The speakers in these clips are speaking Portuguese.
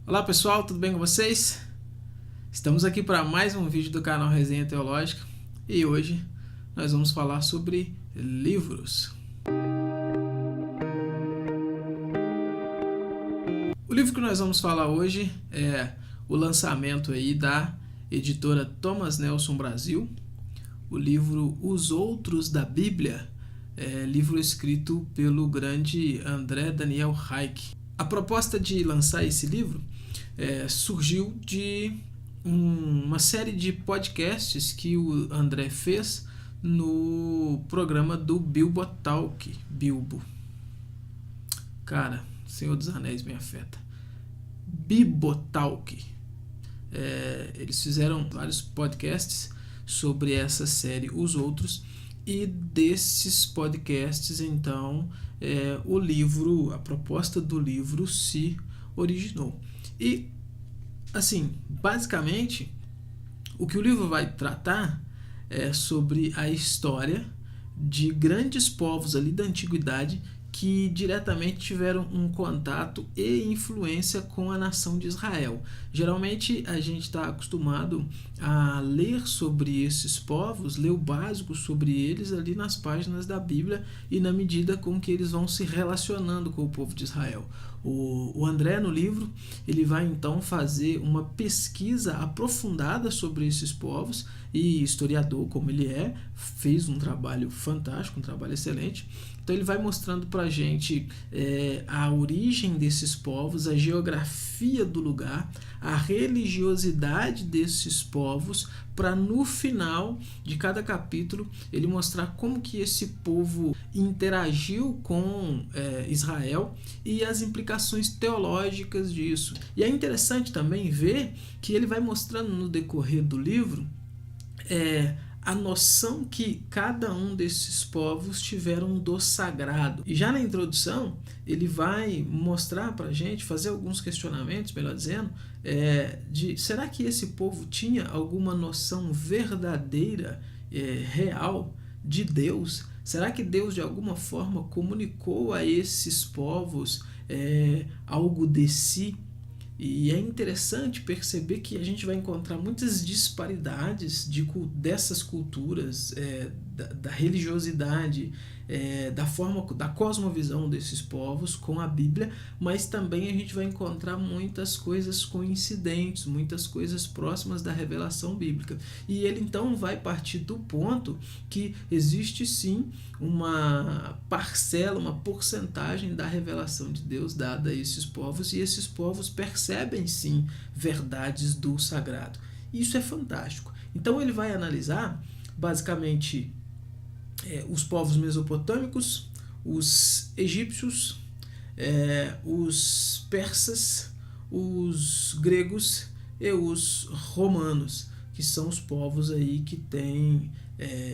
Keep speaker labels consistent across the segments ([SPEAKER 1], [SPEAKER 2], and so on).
[SPEAKER 1] Olá pessoal, tudo bem com vocês? Estamos aqui para mais um vídeo do canal Resenha Teológica e hoje nós vamos falar sobre livros. O livro que nós vamos falar hoje é o lançamento aí da editora Thomas Nelson Brasil, o livro Os Outros da Bíblia, livro escrito pelo grande André Daniel Reich. A proposta de lançar esse livro surgiu de uma série de podcasts que o André fez no programa do Bilbo Talk. Bilbo. Cara, Senhor dos Anéis me afeta. Bibotalk. Eles fizeram vários podcasts sobre essa série Os Outros, e desses podcasts então o livro, a proposta do livro se originou. E assim, basicamente o que o livro vai tratar é sobre a história de grandes povos ali da antiguidade que diretamente tiveram um contato e influência com a nação de Israel. Geralmente a gente está acostumado a ler sobre esses povos, ler o básico sobre eles ali nas páginas da Bíblia e na medida com que eles vão se relacionando com o povo de Israel. O André, no livro, ele vai então fazer uma pesquisa aprofundada sobre esses povos, e historiador como ele fez um trabalho fantástico, um trabalho excelente. Então ele vai mostrando para a gente a origem desses povos, a geografia do lugar, a religiosidade desses povos, para no final de cada capítulo ele mostrar como que esse povo interagiu com Israel e as implicações teológicas disso. E é interessante também ver que ele vai mostrando no decorrer do livro a noção que cada um desses povos tiveram do sagrado. E já na introdução, ele vai mostrar para a gente, fazer alguns questionamentos, melhor dizendo, de será que esse povo tinha alguma noção verdadeira, real de Deus? Será que Deus de alguma forma comunicou a esses povos algo de si? E é interessante perceber que a gente vai encontrar muitas disparidades dessas culturas, da religiosidade, da forma, da cosmovisão desses povos com a Bíblia, mas também a gente vai encontrar muitas coisas coincidentes, muitas coisas próximas da revelação bíblica. E ele então vai partir do ponto que existe sim uma parcela, uma porcentagem da revelação de Deus dada a esses povos, e esses povos percebem sim verdades do sagrado. Isso é fantástico. Então ele vai analisar basicamente os povos mesopotâmicos, os egípcios, os persas, os gregos e os romanos, que são os povos aí que têm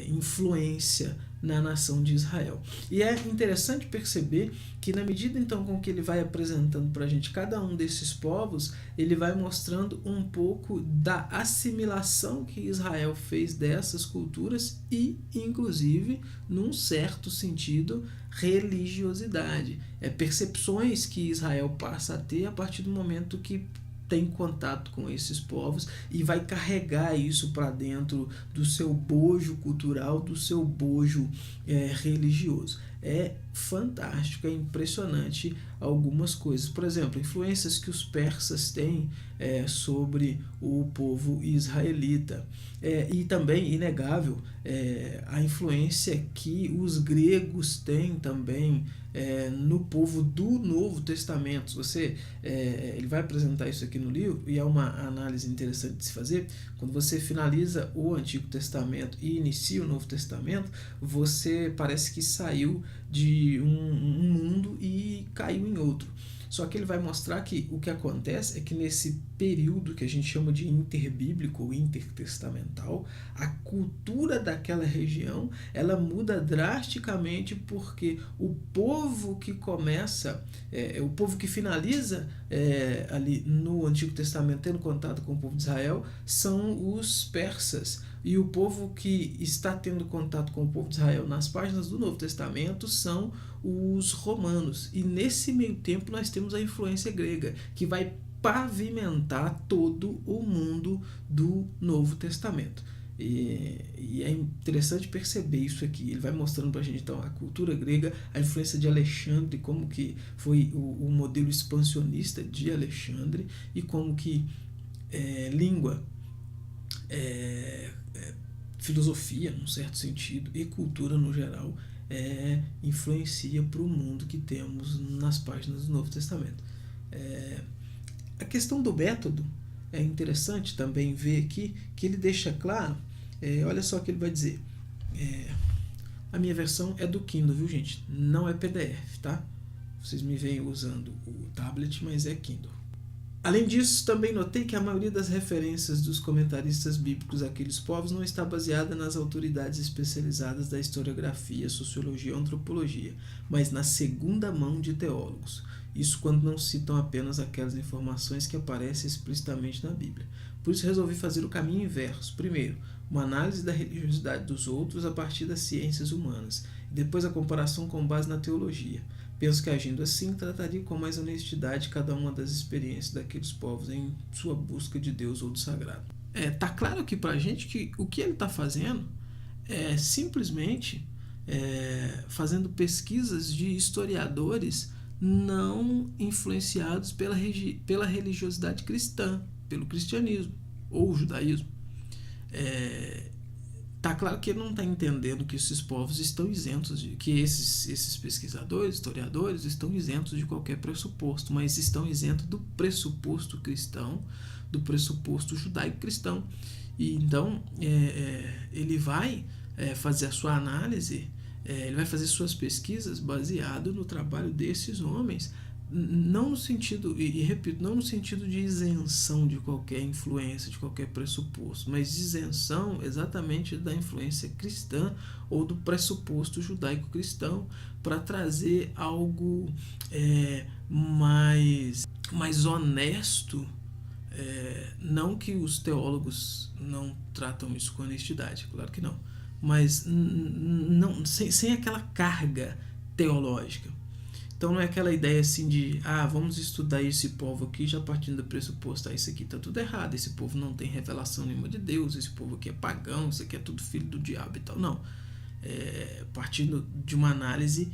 [SPEAKER 1] influência na nação de Israel. E é interessante perceber que na medida então com que ele vai apresentando para a gente cada um desses povos, ele vai mostrando um pouco da assimilação que Israel fez dessas culturas e, inclusive, num certo sentido, religiosidade. Percepções que Israel passa a ter a partir do momento que tem contato com esses povos e vai carregar isso para dentro do seu bojo cultural, do seu bojo religioso. É fantástico, é impressionante algumas coisas. Por exemplo, influências que os persas têm sobre o povo israelita. E também, inegável, a influência que os gregos têm também no povo do Novo Testamento. Ele vai apresentar isso aqui no livro, e é uma análise interessante de se fazer. Quando você finaliza o Antigo Testamento e inicia o Novo Testamento, você parece que saiu de um mundo e caiu em outro. Só que ele vai mostrar que o que acontece é que nesse período que a gente chama de interbíblico ou intertestamental, a cultura daquela região ela muda drasticamente, porque o povo que começa, o povo que finaliza ali no Antigo Testamento tendo contato com o povo de Israel são os persas. E o povo que está tendo contato com o povo de Israel nas páginas do Novo Testamento são os romanos. E nesse meio tempo nós temos a influência grega, que vai pavimentar todo o mundo do Novo Testamento. E é interessante perceber isso aqui. Ele vai mostrando para a gente então a cultura grega, a influência de Alexandre, como que foi o modelo expansionista de Alexandre e como que língua, filosofia, num certo sentido, e cultura no geral influencia para o mundo que temos nas páginas do Novo Testamento. A questão do método é interessante também ver aqui que ele deixa claro, olha só o que ele vai dizer. A minha versão é do Kindle, viu, gente? Não é PDF, tá? Vocês me veem usando o tablet, mas é Kindle. Além disso, também notei que a maioria das referências dos comentaristas bíblicos àqueles povos não está baseada nas autoridades especializadas da historiografia, sociologia ou antropologia, mas na segunda mão de teólogos. Isso quando não citam apenas aquelas informações que aparecem explicitamente na Bíblia. Por isso resolvi fazer o caminho inverso. Primeiro, uma análise da religiosidade dos outros a partir das ciências humanas, e depois a comparação com base na teologia. Penso que agindo assim, trataria com mais honestidade cada uma das experiências daqueles povos em sua busca de Deus ou do sagrado. Tá claro aqui pra gente que o que ele está fazendo é simplesmente fazendo pesquisas de historiadores não influenciados pela religiosidade cristã, pelo cristianismo ou judaísmo. Tá claro que ele não está entendendo que esses povos estão isentos, que esses pesquisadores, historiadores, estão isentos de qualquer pressuposto, mas estão isentos do pressuposto cristão, do pressuposto judaico-cristão. E então ele vai fazer a sua análise, ele vai fazer suas pesquisas baseado no trabalho desses homens, não no sentido, e repito, não no sentido de isenção de qualquer influência, de qualquer pressuposto, mas de isenção exatamente da influência cristã ou do pressuposto judaico-cristão, para trazer algo mais honesto. Não que os teólogos não tratam isso com honestidade, claro que não, mas não, sem aquela carga teológica. Então não é aquela ideia assim de vamos estudar esse povo aqui já partindo do pressuposto, isso aqui está tudo errado, esse povo não tem revelação nenhuma de Deus, esse povo aqui é pagão, isso aqui é tudo filho do diabo e tal. Não, partindo de uma análise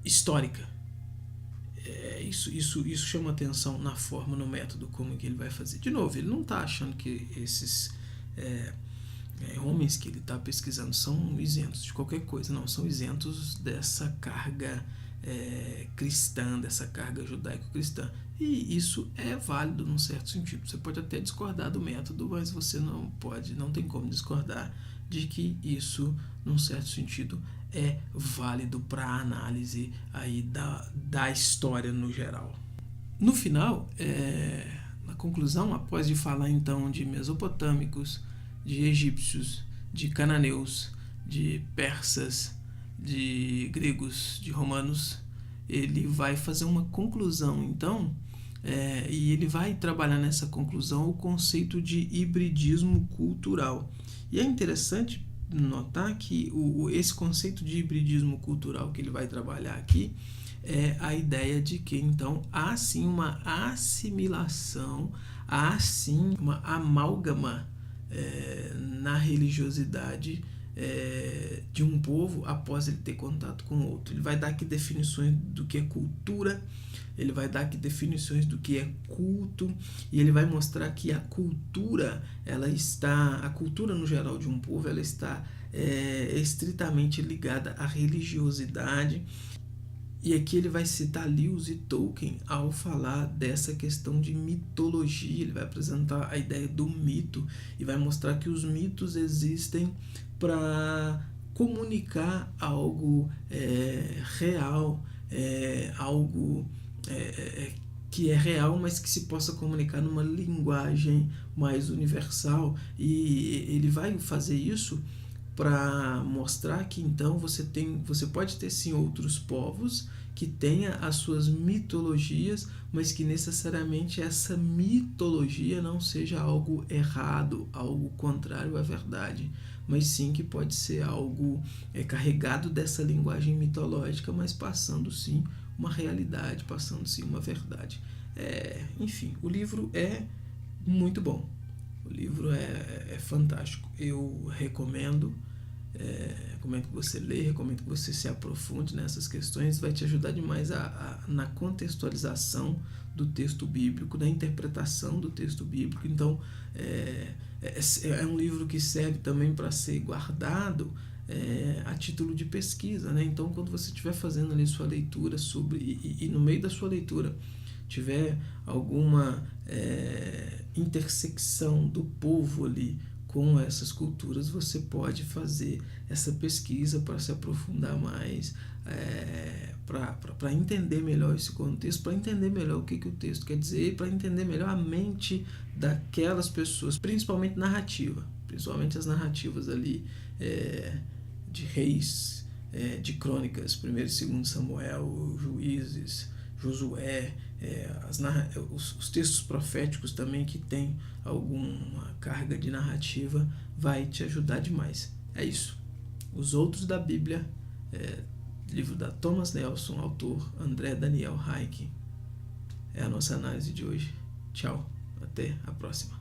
[SPEAKER 1] histórica. Isso chama atenção na forma, no método, como que ele vai fazer. De novo, ele não está achando que esses homens que ele está pesquisando são isentos de qualquer coisa, não, são isentos dessa carga cristã, dessa carga judaico-cristã. E isso é válido num certo sentido. Você pode até discordar do método, mas você não tem como discordar de que isso, num certo sentido, é válido para a análise aí da história no geral. No final, na conclusão, após de falar então de mesopotâmicos, de egípcios, de cananeus, de persas, de gregos, de romanos, ele vai fazer uma conclusão então, e ele vai trabalhar nessa conclusão o conceito de hibridismo cultural. E é interessante notar que esse conceito de hibridismo cultural que ele vai trabalhar aqui é a ideia de que então há sim uma assimilação, há sim uma amálgama na religiosidade de um povo após ele ter contato com outro. Ele vai dar aqui definições do que é cultura, ele vai dar aqui definições do que é culto, e ele vai mostrar que a cultura no geral de um povo, ela está estritamente ligada à religiosidade. E aqui ele vai citar Lewis e Tolkien ao falar dessa questão de mitologia. Ele vai apresentar a ideia do mito e vai mostrar que os mitos existem para comunicar algo real, algo que é real, mas que se possa comunicar numa linguagem mais universal. E ele vai fazer isso para mostrar que então você pode ter sim outros povos que tenha as suas mitologias, mas que necessariamente essa mitologia não seja algo errado, algo contrário à verdade, mas sim que pode ser algo carregado dessa linguagem mitológica, mas passando sim uma realidade, passando sim uma verdade. Enfim, o livro é muito bom. O livro é fantástico. Eu recomendo. Recomendo que você leia, recomendo que você se aprofunde nessas questões. Vai te ajudar demais na contextualização do texto bíblico, na interpretação do texto bíblico. Então, é um livro que serve também para ser guardado a título de pesquisa, né? Então, quando você estiver fazendo ali sua leitura e no meio da sua leitura tiver alguma intersecção do povo ali com essas culturas, você pode fazer essa pesquisa para se aprofundar mais, para entender melhor esse contexto, para entender melhor o que o texto quer dizer, para entender melhor a mente daquelas pessoas, principalmente principalmente as narrativas ali de Reis, de Crônicas, 1º e 2º Samuel, Juízes, Josué, os textos proféticos também que tem alguma carga de narrativa, vai te ajudar demais. É isso. Os Outros da Bíblia, livro da Thomas Nelson, autor André Daniel Hayek. É a nossa análise de hoje. Tchau, até a próxima.